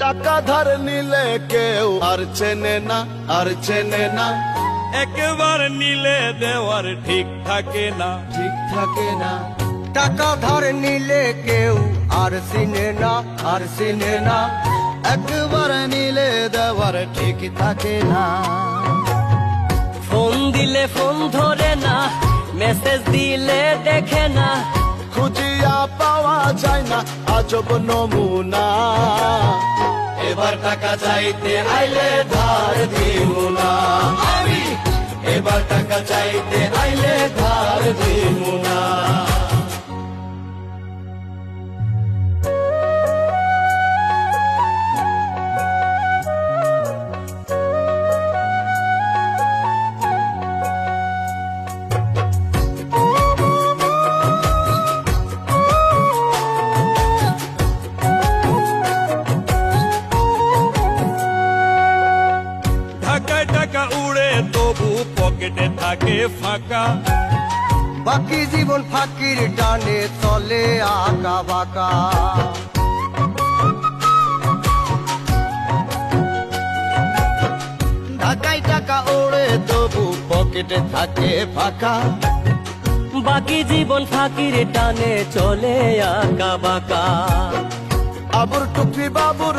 টাকা ধার নিলে কেউ আর চেনে না, আর চেনে না। একবার নিলে দেওয়ার ঠিক থাকে না, ঠিক থাকে না। টাকা ধার নিলে কেউ আর চিনে না, আর চিনে না। একবার নিলে দেওয়ার ঠিক থাকে না। ফোন দিলে ফোন ধরে না, মেসেজ দিলে দেখে না। খুঁজিয়া পাওয়া যায় না আজব নমুনা। এবার টাকা চাইতে আইলে ধার দিব না আমি, এবার টাকা চাইতে আইলে ধার দিব না। ঢাকায় টাকা উড়ে তবু পকেটে থাকে ফাঁকা। বাকি জীবন ফাঁকির টানে চলে আঁকা বাঁকা। ঢাকায় টাকা ওড়ে তবু পকেটে থাকে ফাঁকা। বাকি জীবন ফাঁকির টানে চলে আঁকা বাঁকা। আবুর টুকরি বাবুর